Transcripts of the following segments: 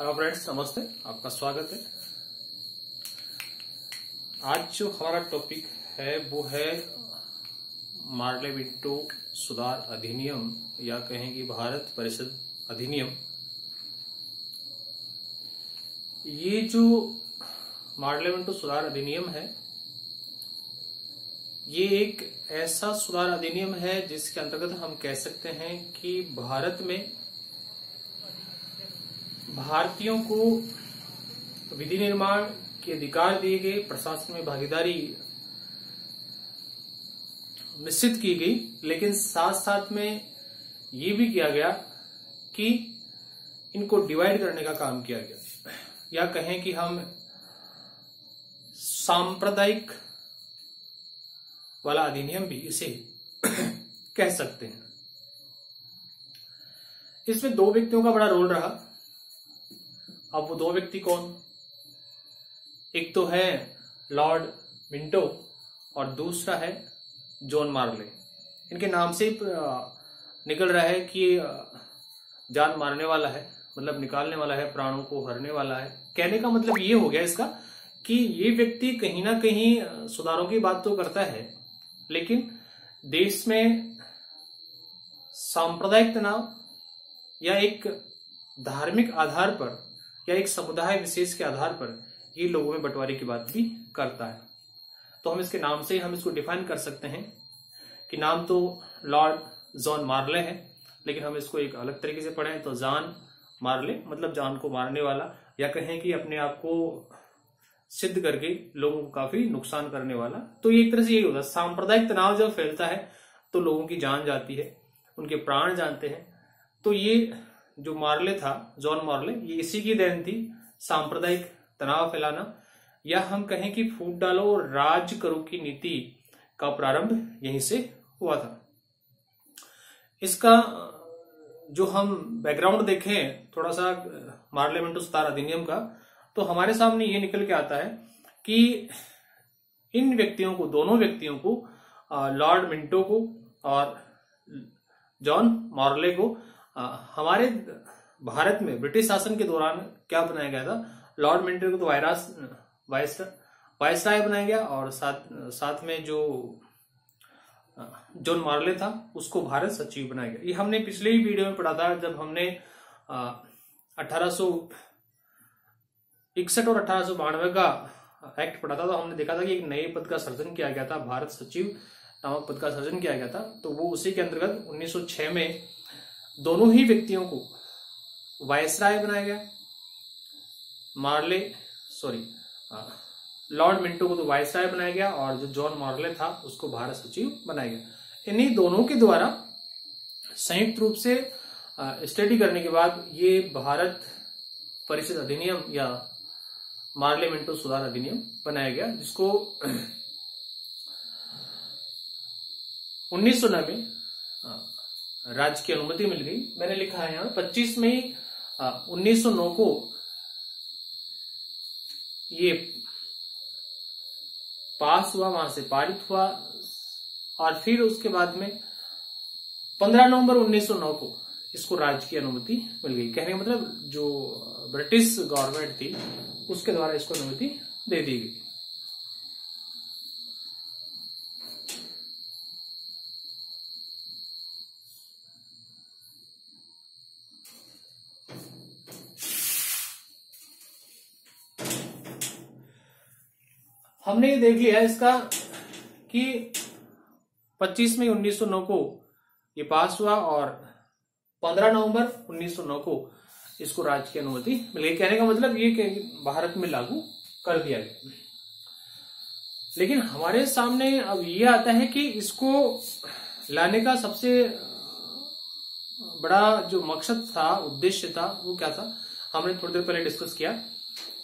Hello friends, नमस्ते। आपका स्वागत है। आज जो हमारा टॉपिक है वो है मार्ले-विंटो सुधार अधिनियम या कहें कि भारत परिषद अधिनियम। ये जो मार्ले-विंटो सुधार अधिनियम है, ये एक ऐसा सुधार अधिनियम है जिसके अंतर्गत हम कह सकते हैं कि भारत में भारतीयों को विधि निर्माण के अधिकार दिए गए, प्रशासन में भागीदारी निश्चित की गई, लेकिन साथ साथ में ये भी किया गया कि इनको डिवाइड करने का काम किया गया, या कहें कि हम सांप्रदायिक वाला अधिनियम भी इसे कह सकते हैं। इसमें दो व्यक्तियों का बड़ा रोल रहा। अब वो दो व्यक्ति कौन? एक तो है लॉर्ड मिंटो और दूसरा है जॉन मार्ले। इनके नाम से निकल रहा है कि जान मारने वाला है, मतलब निकालने वाला है, प्राणों को हरने वाला है। कहने का मतलब ये हो गया इसका कि ये व्यक्ति कहीं ना कहीं सुधारों की बात तो करता है, लेकिन देश में सांप्रदायिक तनाव या एक धार्मिक आधार पर या एक समुदाय विशेष के आधार पर ये लोगों में बंटवारे की बात भी करता है। तो हम इसके नाम से हम इसको डिफाइन कर सकते हैं कि नाम तो लॉर्ड जॉन मार्ले है, लेकिन हम इसको एक अलग तरीके से पढ़ें तो जान मार्ले मतलब जान को मारने वाला, या कहें कि अपने आप को सिद्ध करके लोगों को काफी नुकसान करने वाला। तो ये एक तरह से यही होता है, सांप्रदायिक तनाव जब फैलता है तो लोगों की जान जाती है, उनके प्राण जानते हैं। तो ये जो मार्ले था, जॉन मार्ले, ये इसी की देन थी, सांप्रदायिक तनाव फैलाना, या हम कहें कि फूट डालो और राज करो की नीति का प्रारंभ यहीं से हुआ था। इसका जो हम बैकग्राउंड देखें थोड़ा सा मार्ले-विंटो सुधार अधिनियम का, तो हमारे सामने ये निकल के आता है कि इन व्यक्तियों को, दोनों व्यक्तियों को, लॉर्ड मिंटो को और जॉन मार्ले को हमारे भारत में ब्रिटिश शासन के दौरान क्या बनाया गया था? लॉर्ड मिंटो को तो वायसराय बनाया गया, और साथ में जो जॉन मार्ले था उसको भारत सचिव बनाया गया। ये हमने पिछले ही वीडियो में पढ़ा था, जब हमने 1861 और 1892 का एक्ट पढ़ा था, तो हमने देखा था कि एक नए पद का सृजन किया गया था, भारत सचिव नामक पद का सृजन किया गया था। तो वो उसी के अंतर्गत 1906 में दोनों ही व्यक्तियों को वायसराय बनाया गया। लॉर्ड मिंटो को तो वायसराय बनाया गया, और जो जॉन मार्ले था उसको भारत सचिव बनाया गया। इन्हीं दोनों के द्वारा संयुक्त रूप से स्टडी करने के बाद ये भारत परिषद अधिनियम या मार्ले-विंटो सुधार अधिनियम बनाया गया, जिसको 1990 राज्य की अनुमति मिल गई। मैंने लिखा है यहाँ 25 मई 1909 को ये पास हुआ, वहां से पारित हुआ, और फिर उसके बाद में 15 नवंबर 1909 को इसको राज्य की अनुमति मिल गई। कहने का मतलब जो ब्रिटिश गवर्नमेंट थी उसके द्वारा इसको अनुमति दे दी गई। हमने ये देख लिया इसका कि 25 मई 1909 को ये पास हुआ और 15 नवंबर 1909 को इसको राज्य की अनुमति मिल गई। कहने का मतलब ये कि भारत में लागू कर दिया गया। लेकिन हमारे सामने अब ये आता है कि इसको लाने का सबसे बड़ा जो मकसद था, उद्देश्य था, वो क्या था? हमने थोड़ी देर पहले डिस्कस किया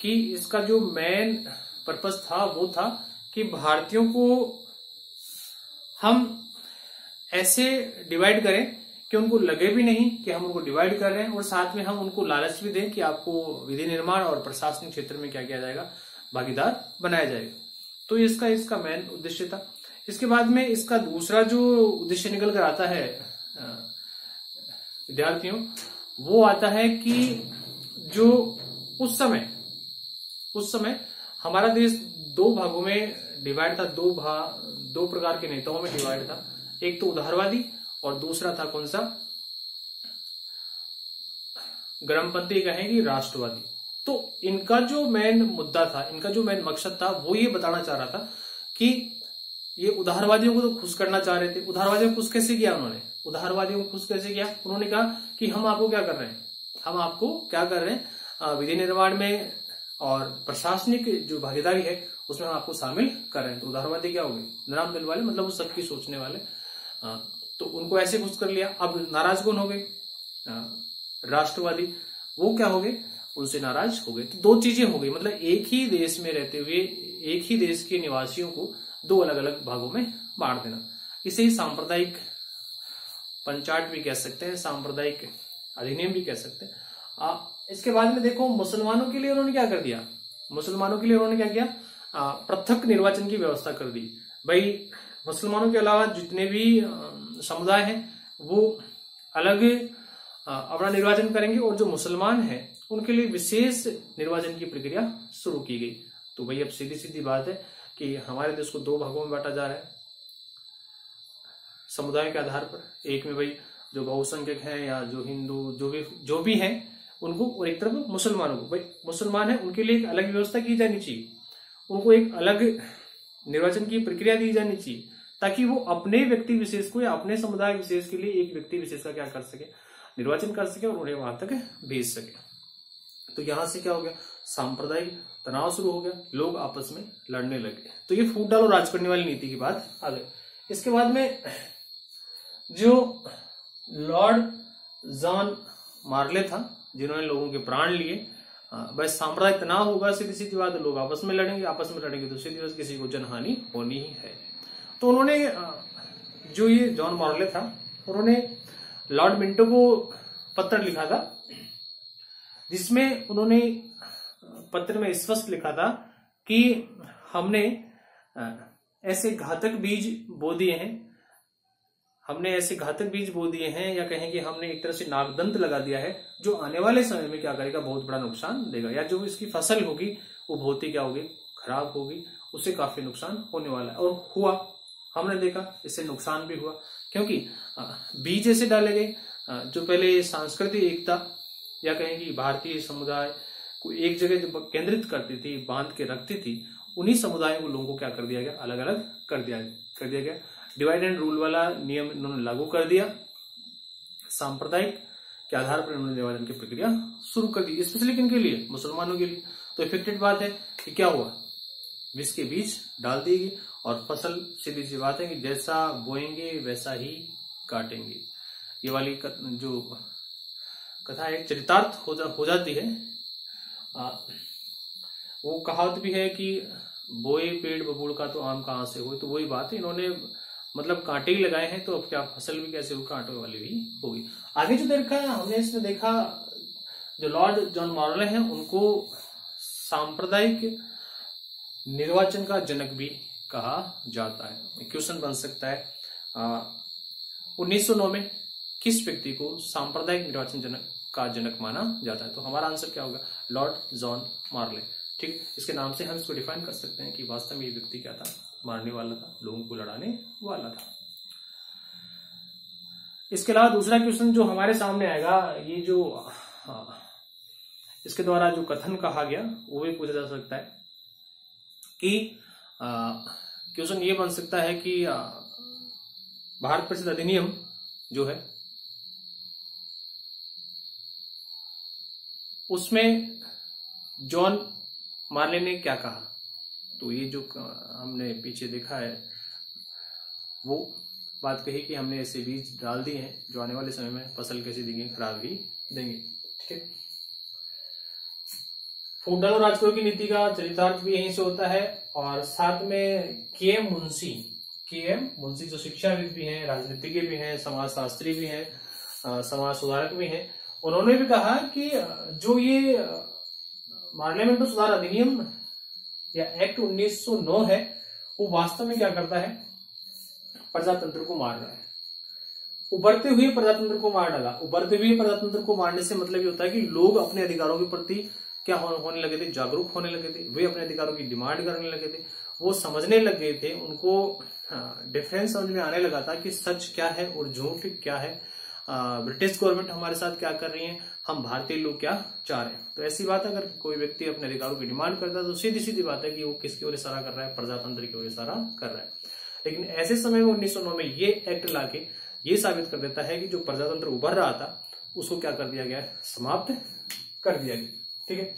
कि इसका जो मेन पर्पस था वो था कि भारतीयों को हम ऐसे डिवाइड करें कि उनको लगे भी नहीं कि हम उनको डिवाइड कर रहे हैं, और साथ में हम उनको लालच भी दें कि आपको विधि निर्माण और प्रशासनिक क्षेत्र में क्या किया जाएगा, भागीदार बनाया जाएगा। तो इसका मेन उद्देश्य था। इसके बाद में इसका दूसरा जो उद्देश्य निकल कर आता है विद्यार्थियों, वो आता है कि जो उस समय हमारा देश दो भागों में डिवाइड था, दो प्रकार के नेताओं में डिवाइड था। एक तो उदारवादी और दूसरा था कौन सा, गर्मपंथी कहेंगे, राष्ट्रवादी। तो इनका जो मेन मुद्दा था, इनका जो मेन मकसद था, वो ये बताना चाह रहा था कि ये उदारवादियों को तो खुश करना चाह रहे थे। उदारवादियों को खुश कैसे किया उन्होंने? उदारवादियों को खुश कैसे किया? उन्होंने कहा कि हम आपको क्या कर रहे हैं, हम आपको क्या कर रहे हैं, विधि निर्माण में और प्रशासनिक जो भागीदारी है उसमें हम आपको शामिल कर रहे हैं। तो उदारवादी क्या हो गए? नराम दिल वाले, मतलब वो सबकी सोचने वाले। तो उनको ऐसे खुश कर लिया। अब नाराज कौन हो गए? राष्ट्रवादी। वो क्या हो गए? उनसे नाराज हो गए। तो दो चीजें हो गई, मतलब एक ही देश में रहते हुए एक ही देश के निवासियों को दो अलग अलग भागों में बांट देना। इसे ही सांप्रदायिक पंचायत भी कह सकते हैं, सांप्रदायिक अधिनियम भी कह सकते हैं। इसके बाद में देखो, मुसलमानों के लिए उन्होंने क्या कर दिया? मुसलमानों के लिए उन्होंने क्या किया? पृथक निर्वाचन की व्यवस्था कर दी। भाई मुसलमानों के अलावा जितने भी समुदाय हैं वो अलग अपना निर्वाचन करेंगे, और जो मुसलमान हैं उनके लिए विशेष निर्वाचन की प्रक्रिया शुरू की गई। तो भाई अब सीधी सीधी बात है कि हमारे देश को दो भागों में बांटा जा रहा है समुदाय के आधार पर। एक में भाई जो बहुसंख्यक हैं या जो हिंदू जो भी हैं उनको, और एक तरफ मुसलमानों को। भाई मुसलमान है उनके लिए एक अलग व्यवस्था की जानी चाहिए, उनको एक अलग निर्वाचन की प्रक्रिया दी जानी चाहिए, ताकि वो अपने व्यक्ति विशेष को या अपने समुदाय विशेष के लिए एक व्यक्ति विशेष का क्या कर सके, निर्वाचन कर सके और उन्हें वहां तक भेज सके। तो यहां से क्या हो गया? सांप्रदायिक तनाव शुरू हो गया, लोग आपस में लड़ने लगे। तो ये फूट डालो राज करने वाली नीति की बात आ गई। इसके बाद में जो लॉर्ड जॉन मार्ले था, जिन्होंने लोगों के प्राण लिए, बस सांप्रदायिक तनाव होगा, सीधी सीधी बात, लोग आपस में लड़ेंगे तो सीधी बात किसी को जनहानि होनी ही है। तो उन्होंने जो ये जॉन मार्ले था, उन्होंने लॉर्ड मिंटो को पत्र लिखा था, जिसमें उन्होंने पत्र में स्पष्ट लिखा था कि हमने ऐसे घातक बीज बो दिए हैं, या कहें कि हमने एक तरह से नागदंत लगा दिया है, जो आने वाले समय में क्या करेगा, बहुत बड़ा नुकसान देगा, या जो इसकी फसल होगी वो बहुत ही क्या होगी, खराब होगी, उससे काफी नुकसान होने वाला है। और हुआ, हमने देखा इससे नुकसान भी हुआ, क्योंकि बीज ऐसे डाले गए जो पहले सांस्कृतिक एकता या कहें कि भारतीय समुदाय को एक जगह जो केंद्रित करती थी, बांध के रखती थी, उन्हीं समुदायों को लोगों को क्या कर दिया गया, अलग अलग कर दिया गया। डिवाइड एंड रूल वाला नियम इन्होंने लागू कर दिया। सांप्रदायिक के आधार पर इन्होंने निर्वाचन की प्रक्रिया शुरू कर दी, स्पेशली किनके लिए? मुसलमानों के लिए। तो इफेक्टेड बात है कि क्या हुआ, विष के बीज डाल दिए गए और फसल सीधी सी बात है कि जैसा बोएंगे वैसा ही काटेंगे। ये वाली जो कथा है चरितार्थ हो जाती है। वो कहावत भी है कि बोए पेड़ बबूल का तो आम कहां से हो। तो वही बात है, इन्होंने मतलब कांटे ही लगाए हैं, तो अब क्या फसल भी कैसे हो, कांटे वाली भी होगी। आगे जो देखा हमने इसमें देखा, जो लॉर्ड जॉन मार्ले हैं उनको सांप्रदायिक निर्वाचन का जनक भी कहा जाता है। क्वेश्चन बन सकता है 1909 में किस व्यक्ति को सांप्रदायिक निर्वाचन का जनक माना जाता है? तो हमारा आंसर क्या होगा? लॉर्ड जॉन मार्ले। ठीक, इसके नाम से हम इसको डिफाइन कर सकते हैं कि वास्तव में ये व्यक्ति क्या था, मारने वाला था, लोगों को लड़ाने वाला था। इसके अलावा दूसरा क्वेश्चन जो हमारे सामने आएगा, ये जो इसके द्वारा जो कथन कहा गया वो भी पूछा जा सकता है कि क्वेश्चन ये बन सकता है कि भारत प्रसिद्ध अधिनियम जो है उसमें जॉन मार्ले ने क्या कहा। तो ये जो हमने पीछे देखा है वो बात कही कि हमने ऐसे बीज डाल दिए हैं जो आने वाले समय में फसल कैसे देंगे, खराब ही देंगे। ठीक है, फूट डालो राजकुमार की नीति का चरितार्थ भी यहीं से होता है। और साथ में के एम मुंशी जो शिक्षाविद भी हैं, राजनीतिज्ञ भी हैं, समाजशास्त्री भी हैं, समाज सुधारक भी हैं, उन्होंने भी कहा कि जो ये मार्ले मिंटो सुधार अधिनियम या एक्ट 1909 है वो वास्तव में क्या करता है, प्रजातंत्र को मार रहा है। उभरते हुए प्रजातंत्र को मार डाला। उभरते हुए प्रजातंत्र को मारने से मतलब ये होता है कि लोग अपने अधिकारों के प्रति क्या होने लगे थे, जागरूक होने लगे थे, वे अपने अधिकारों की डिमांड करने लगे थे, वो समझने लग गए थे, उनको डिफरेंस समझ में आने लगा था कि सच क्या है और झूठ क्या है, ब्रिटिश गवर्नमेंट हमारे साथ क्या कर रही है, हम भारतीय लोग क्या चाह रहे हैं। तो ऐसी बात है, अगर कोई व्यक्ति अपने अधिकारों की डिमांड करता है तो सीधी सीधी बात है कि वो किसकी ओर इशारा कर रहा है, प्रजातंत्र की ओर इशारा कर रहा है। लेकिन ऐसे समय में 1909 में ये एक्ट लाके ये साबित कर देता है कि जो प्रजातंत्र उभर रहा था उसको क्या कर दिया गया, समाप्त कर दिया गया। ठीक है,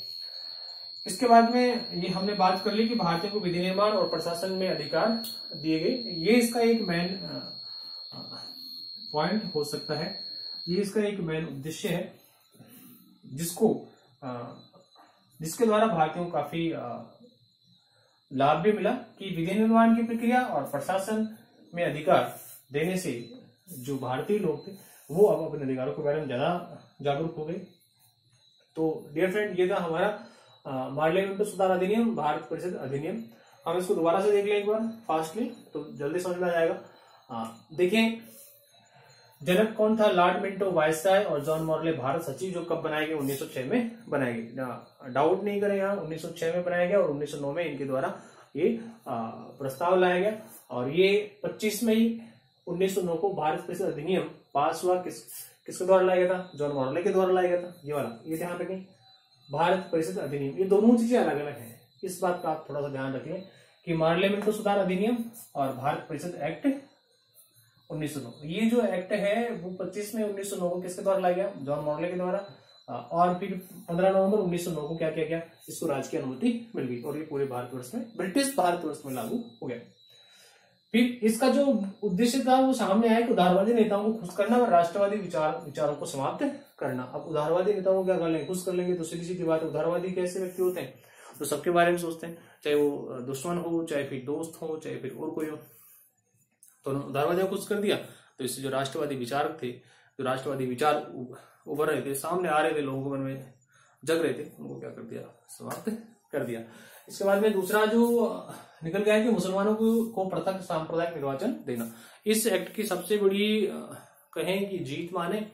इसके बाद में ये हमने बात कर ली कि भारतीयों को विधि निर्माण और प्रशासन में अधिकार दिए गए। ये इसका एक मेन पॉइंट हो सकता है, ये इसका एक मेन उद्देश्य है जिसके द्वारा भारतीयों को काफी लाभ भी मिला कि विधि निर्माण की प्रक्रिया और प्रशासन में अधिकार देने से जो भारतीय लोग थे वो अब अपने अधिकारों के बारे में ज्यादा जागरूक हो गए। तो डियर फ्रेंड, ये था हमारा पार्लियामेंट सुधार अधिनियम, भारत परिषद अधिनियम। हम इसको दोबारा से देख लें एक बार फास्टली, तो जल्दी समझ में आ जाएगा। देखिए, जनक कौन था, लॉर्ड मिंटो वायसराय और जॉन मॉर्ले भारत सचिव, जो कब बनाए गए, 1906 में बनाए गए। डाउट नहीं करें, यहाँ 1906 में बनाया गया और 1909 में इनके द्वारा ये प्रस्ताव लाया गया। और ये 25 मई 1909 को भारत परिषद अधिनियम पास हुआ। किसके द्वारा लाया गया था, जॉन मॉर्ले के द्वारा लाया गया था। ये वाला, ये ध्यान रखें, भारत परिषद अधिनियम। ये दोनों चीजें अलग अलग है, इस बात का आप थोड़ा सा ध्यान रखें कि पार्लियामेंट सुधार अधिनियम और भारत परिषद एक्ट 1909, ये जो एक्ट है वो 25 में 1909 को किसके द्वारा लाया गया, जॉन मॉर्ले के द्वारा। और फिर 15 नवंबर 1909 को क्या किया गया, इसको राजकीय अनुमति मिल गई और ये पूरे भारतवर्ष में, ब्रिटिश भारतवर्ष में लागू हो गया। फिर इसका जो उद्देश्य था वो सामने आया कि उदारवादी नेताओं को खुश करना और राष्ट्रवादी विचारों को समाप्त करना। अब उदारवादी नेताओं को क्या कर लेंगे, खुश कर लेंगे, तो सीधी सीधी बात है, उदारवादी कैसे व्यक्ति होते हैं, तो सबके बारे में सोचते हैं, चाहे वो दुश्मन हो, चाहे फिर दोस्त हो, चाहे फिर और कोई हो। तो उदारवादियों को खुश कर दिया, तो इससे जो राष्ट्रवादी विचारक थे, जो राष्ट्रवादी विचार उभर रहे थे, सामने आ रहे थे, लोगों के मन में जग रहे थे, उनको क्या कर दिया, समाप्त कर दिया। इसके बाद में दूसरा जो निकल गया है कि मुसलमानों को पृथक सांप्रदायिक निर्वाचन देना। इस एक्ट की सबसे बड़ी कहें कि जीत माने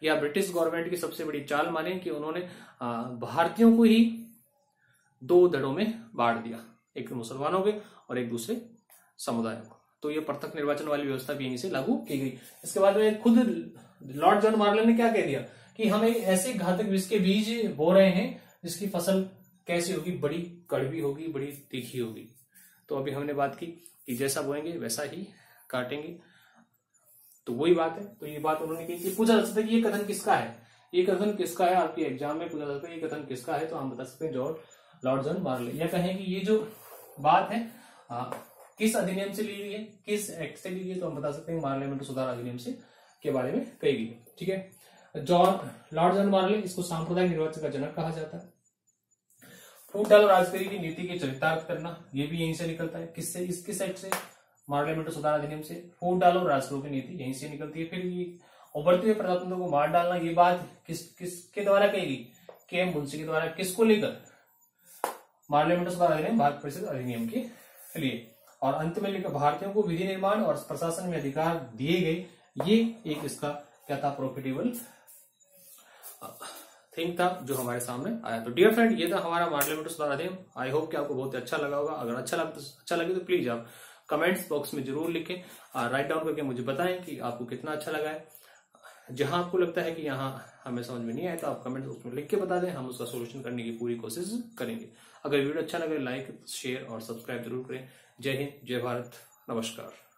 या ब्रिटिश गवर्नमेंट की सबसे बड़ी चाल माने कि उन्होंने भारतीयों को ही दो धड़ों में बांट दिया, एक मुसलमानों के और एक दूसरे समुदायों को। तो ये पृथक निर्वाचन वाली व्यवस्था भी यहीं से लागू की गई। इसके बाद में खुद लॉर्ड जॉन मॉर्ले ने क्या कह दिया कि हम एक ऐसे घातक विष के बीज बो रहे हैं जिसकी फसल कैसी होगी, बड़ी कड़वी होगी, बड़ी तीखी होगी। तो अभी हमने बात की कि जैसा बोएंगे वैसा ही काटेंगे, तो वही बात है। तो ये बात उन्होंने की। पूछा जा सकता है कि ये कथन किसका है, ये कथन किसका है, आपके एग्जाम में पूछा जाता है ये कथन किसका है, तो हम बता सकते हैं लॉर्ड जॉन मॉर्ले। या कहें कि ये जो बात है किस अधिनियम से ली गई है, किस एक्ट से ली गई है, तो हम बता सकते हैं पार्लियामेंट सुधार अधिनियम से के बारे में कही गई है। ठीक है, लॉर्ड जॉन मॉर्ले, इसको सांप्रदायिक निर्वाचन का जनक कहा जाता है। फूट-डाल और राजकरी की नीति के चरितार्थ करना, ये भी यहीं से निकलता है। किससे, किस एक्ट से, पार्लियामेंट सुधार अधिनियम से। फूट डालो और राजकरों की नीति यहीं से निकलती है। फिर ये उभरते हुए प्रजातंत्र को मार डालना, ये बात किसके द्वारा कही गई, के.एम. मुंशी के द्वारा। किसको लेकर, पार्लियामेंट सुधार अधिनियम, भारत परिषद अधिनियम के लिए। और अंत में लिखा भारतीयों को विधि निर्माण और प्रशासन में अधिकार दिए गए। ये एक इसका क्या था, प्रॉफिटेबल थिंग था जो हमारे सामने आया। तो डियर फ्रेंड, ये था हमारा पार्लियामेंट सुधार अधिनियम। आई होप कि आपको बहुत अच्छा लगा होगा। अगर अच्छा लगे तो प्लीज आप कमेंट्स बॉक्स में जरूर लिखें, राइट डाउन करके मुझे बताएं कि आपको कितना अच्छा लगा है। जहां आपको लगता है कि यहाँ हमें समझ में नहीं आया तो आप कमेंट बॉक्स में लिख के बता दें, हम उसका सोल्यूशन करने की पूरी कोशिश करेंगे। अगर वीडियो अच्छा लगे लाइक, शेयर और सब्सक्राइब जरूर करें। जय हिंद, जय भारत, नमस्कार।